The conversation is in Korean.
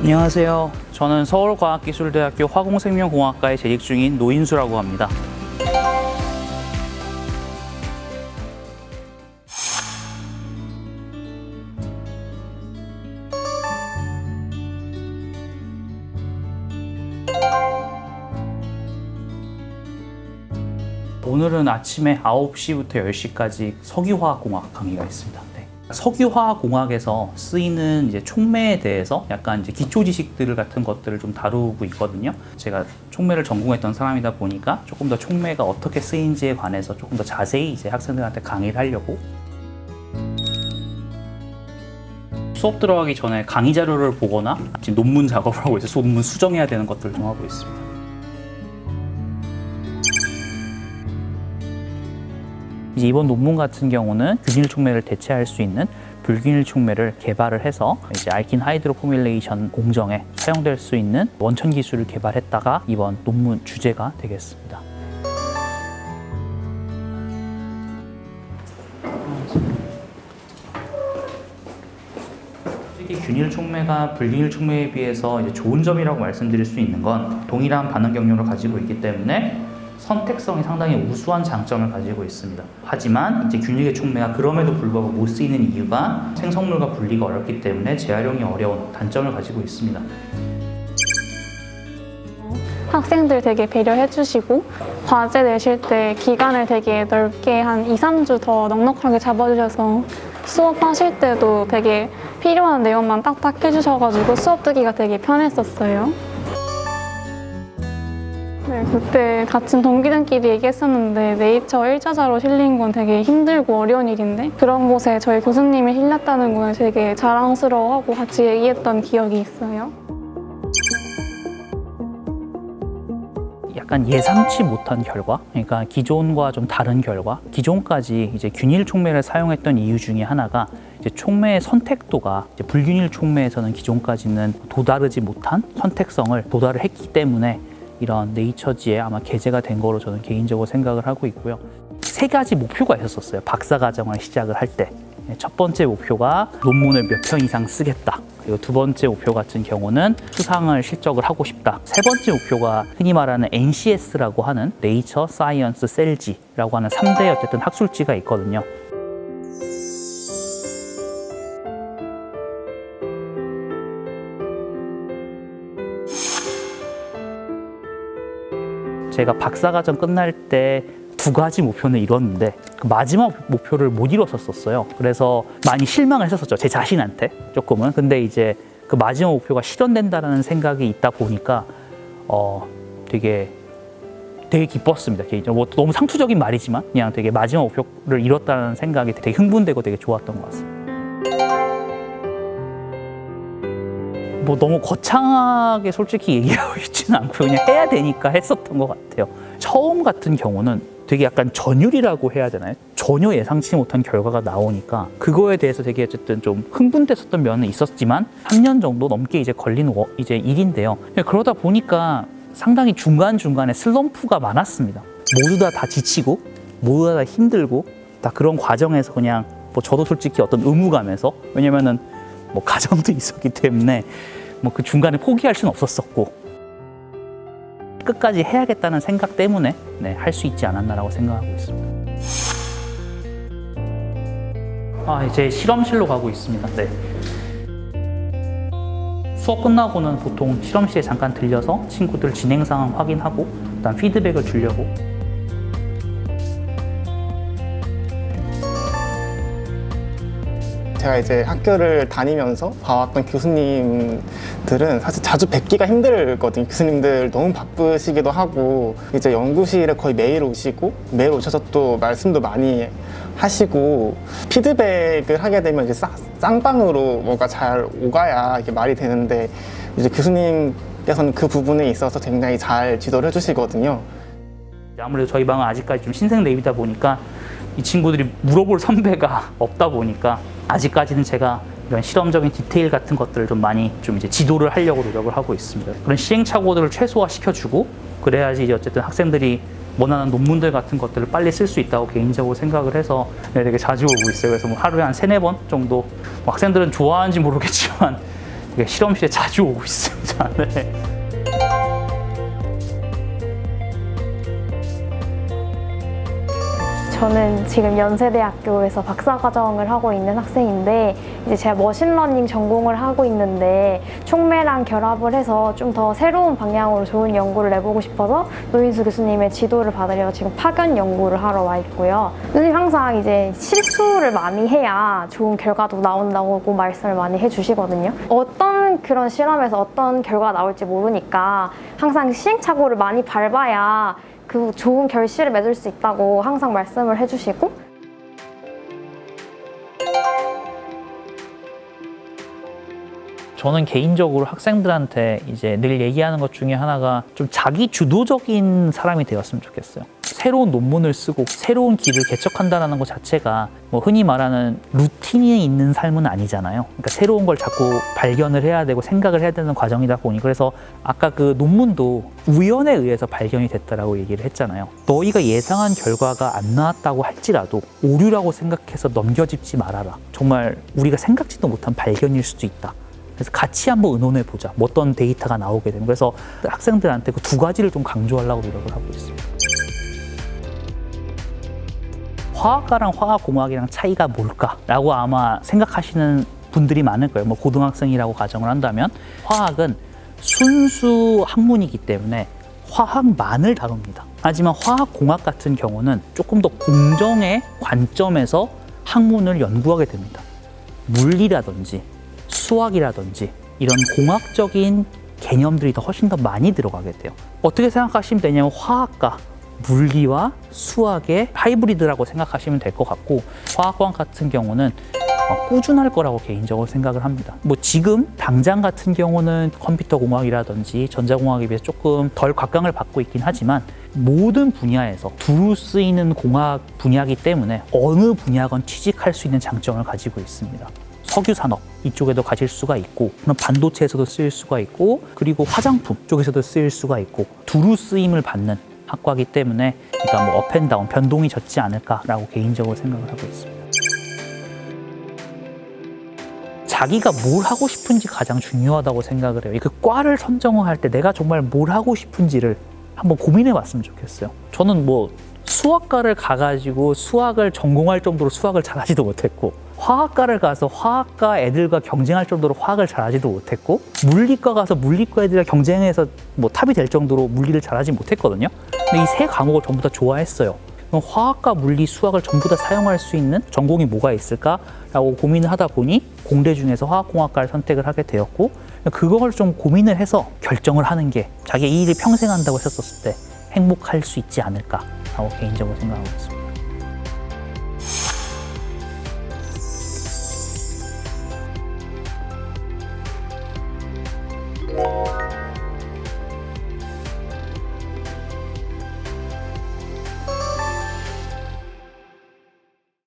안녕하세요. 저는 서울과학기술대학교 화공생명공학과에 재직 중인 노인수라고 합니다. 오늘은 아침에 9시부터 10시까지 석유화학공학 강의가 있습니다. 석유화학공학에서 쓰이는 이제 촉매에 대해서 약간 이제 기초 지식들 같은 것들을 좀 다루고 있거든요. 제가 촉매를 전공했던 사람이다 보니까 조금 더 촉매가 어떻게 쓰이는지에 관해서 조금 더 자세히 이제 학생들한테 강의를 하려고. 수업 들어가기 전에 강의 자료를 보거나 지금 논문 작업을 하고 있어서 논문 수정해야 되는 것들을 좀 하고 있습니다. 이제 이번 논문 같은 경우는 균일 촉매를 대체할 수 있는 불균일 촉매를 개발을 해서 이제 알킨 하이드로 포뮬레이션 공정에 사용될 수 있는 원천 기술을 개발했다가 이번 논문 주제가 되겠습니다. 균일 촉매가 불균일 촉매에 비해서 이제 좋은 점이라고 말씀드릴 수 있는 건 동일한 반응 경로를 가지고 있기 때문에 선택성이 상당히 우수한 장점을 가지고 있습니다. 하지만 이제 균일계 촉매가 그럼에도 불구하고 못 쓰이는 이유가 생성물과 분리가 어렵기 때문에 재활용이 어려운 단점을 가지고 있습니다. 학생들 되게 배려해 주시고 과제 내실 때 기간을 되게 넓게 한 2, 3주 더 넉넉하게 잡아주셔서 수업하실 때도 되게 필요한 내용만 딱딱 해주셔가지고 수업 듣기가 되게 편했었어요. 네, 그때 같은 동기들끼리 얘기했었는데 네이처 1저자로 실린 건 되게 힘들고 어려운 일인데 그런 곳에 저희 교수님이 실렸다는 건 되게 자랑스러워하고 같이 얘기했던 기억이 있어요. 약간 예상치 못한 결과, 그러니까 기존과 좀 다른 결과, 기존까지 이제 균일 촉매를 사용했던 이유 중에 하나가 이제 촉매의 선택도가 이제 불균일 촉매에서는 기존까지는 도다르지 못한 선택성을 도달을 했기 때문에 이런 네이처지에 아마 게재가 된 거로 저는 개인적으로 생각을 하고 있고요. 3가지 목표가 있었어요. 박사과정을 시작을 할 때. 첫 번째 목표가 논문을 몇 편 이상 쓰겠다. 그리고 두 번째 목표 같은 경우는 수상을 실적을 하고 싶다. 세 번째 목표가 흔히 말하는 NCS라고 하는 네이처 사이언스 셀지라고 하는 3대 어쨌든 학술지가 있거든요. 제가 박사과정 끝날 때 2가지 목표는 이뤘는데 그 마지막 목표를 못 이뤘었어요. 그래서 많이 실망을 했었죠. 제 자신한테 조금은. 근데 이제 그 마지막 목표가 실현된다는 생각이 있다 보니까 되게 기뻤습니다. 개인적으로. 뭐 너무 상투적인 말이지만 그냥 되게 마지막 목표를 이뤘다는 생각이 되게 흥분되고 되게 좋았던 것 같습니다. 뭐 너무 거창하게 솔직히 얘기하고 있지는 않고 그냥 해야 되니까 했었던 것 같아요. 처음 같은 경우는 되게 약간 전율이라고 해야 되나요? 전혀 예상치 못한 결과가 나오니까 그거에 대해서 되게 어쨌든 좀 흥분됐었던 면은 있었지만 3년 정도 넘게 이제 걸린 이제 일인데요. 그러다 보니까 상당히 중간중간에 슬럼프가 많았습니다. 모두 다 지치고 모두 다 힘들고 다 그런 과정에서 그냥 뭐 저도 솔직히 어떤 의무감에서 왜냐면은 뭐 가정도 있었기 때문에 뭐 그 중간에 포기할 수는 없었었고 끝까지 해야겠다는 생각 때문에 할 수 있지 않았나라고 생각하고 있습니다. 이제 실험실로 가고 있습니다. 네. 수업 끝나고는 보통 실험실에 잠깐 들려서 친구들 진행 상황 확인하고 일단 피드백을 주려고. 제가 이제 학교를 다니면서 봐왔던 교수님들은 사실 자주 뵙기가 힘들거든요. 교수님들 너무 바쁘시기도 하고 이제 연구실에 거의 매일 오시고 매일 오셔서 또 말씀도 많이 하시고 피드백을 하게 되면 이제 쌍방으로 뭐가 잘 오가야 이게 말이 되는데 이제 교수님께서는 그 부분에 있어서 굉장히 잘 지도를 해주시거든요. 아무래도 저희 방은 아직까지 좀 신생 랩이다 보니까 이 친구들이 물어볼 선배가 없다 보니까 아직까지는 제가 이런 실험적인 디테일 같은 것들을 좀 많이 좀 이제 지도를 하려고 노력을 하고 있습니다. 그런 시행착오들을 최소화시켜주고 그래야지 이제 어쨌든 학생들이 원하는 논문들 같은 것들을 빨리 쓸 수 있다고 개인적으로 생각을 해서 되게 자주 오고 있어요. 그래서 뭐 하루에 한 3-4번 정도 학생들은 좋아하는지 모르겠지만 실험실에 자주 오고 있습니다. 네. 저는 지금 연세대학교에서 박사과정을 하고 있는 학생인데 이제 제가 머신러닝 전공을 하고 있는데 촉매랑 결합을 해서 좀 더 새로운 방향으로 좋은 연구를 내보고 싶어서 노인수 교수님의 지도를 받으려 지금 파견 연구를 하러 와 있고요. 교수님 항상 이제 실수를 많이 해야 좋은 결과도 나온다고 말씀을 많이 해주시거든요. 어떤 그런 실험에서 어떤 결과가 나올지 모르니까 항상 시행착오를 많이 밟아야 그 좋은 결실을 맺을 수 있다고 항상 말씀을 해주시고 저는 개인적으로 학생들한테 이제 늘 얘기하는 것 중에 하나가 좀 자기 주도적인 사람이 되었으면 좋겠어요. 새로운 논문을 쓰고 새로운 길을 개척한다는 것 자체가 뭐 흔히 말하는 루틴이 있는 삶은 아니잖아요. 그러니까 새로운 걸 자꾸 발견을 해야 되고 생각을 해야 되는 과정이다 보니 그래서 아까 그 논문도 우연에 의해서 발견이 됐다라고 얘기를 했잖아요. 너희가 예상한 결과가 안 나왔다고 할지라도 오류라고 생각해서 넘겨짚지 말아라. 정말 우리가 생각지도 못한 발견일 수도 있다. 그래서 같이 한번 의논해 보자. 뭐 어떤 데이터가 나오게 되면 그래서 학생들한테 그 두 가지를 좀 강조하려고 노력을 하고 있습니다. 화학과랑 화학공학이랑 차이가 뭘까라고 아마 생각하시는 분들이 많을 거예요. 뭐 고등학생이라고 가정을 한다면 화학은 순수 학문이기 때문에 화학만을 다룹니다. 하지만 화학공학 같은 경우는 조금 더 공정의 관점에서 학문을 연구하게 됩니다. 물리라든지 수학이라든지 이런 공학적인 개념들이 더 훨씬 더 많이 들어가게 돼요. 어떻게 생각하시면 되냐면 화학과 물리와 수학의 하이브리드라고 생각하시면 될 것 같고 화학공학 같은 경우는 꾸준할 거라고 개인적으로 생각을 합니다. 뭐 지금 당장 같은 경우는 컴퓨터 공학이라든지 전자공학에 비해서 조금 덜 각광을 받고 있긴 하지만 모든 분야에서 두루 쓰이는 공학 분야이기 때문에 어느 분야건 취직할 수 있는 장점을 가지고 있습니다. 석유 산업 이쪽에도 가질 수가 있고 그런 반도체에서도 쓰일 수가 있고 그리고 화장품 쪽에서도 쓰일 수가 있고 두루 쓰임을 받는 학과이기 때문에 그러니까 뭐 업앤다운 변동이 적지 않을까라고 개인적으로 생각을 하고 있습니다. 자기가 뭘 하고 싶은지 가장 중요하다고 생각을 해요. 그 과를 선정할 때 내가 정말 뭘 하고 싶은지를 한번 고민해 봤으면 좋겠어요. 저는 뭐 수학과를 가가지고 수학을 전공할 정도로 수학을 잘하지도 못했고 화학과를 가서 화학과 애들과 경쟁할 정도로 화학을 잘하지도 못했고 물리과 가서 물리과 애들과 경쟁해서 뭐 탑이 될 정도로 물리를 잘하지 못했거든요. 근데 이 세 과목을 전부 다 좋아했어요. 그럼 화학과 물리, 수학을 전부 다 사용할 수 있는 전공이 뭐가 있을까라고 고민을 하다 보니 공대 중에서 화학공학과를 선택을 하게 되었고 그걸 좀 고민을 해서 결정을 하는 게 자기 이 일을 평생 한다고 했었을 때 행복할 수 있지 않을까라고 개인적으로 생각하고 있습니다.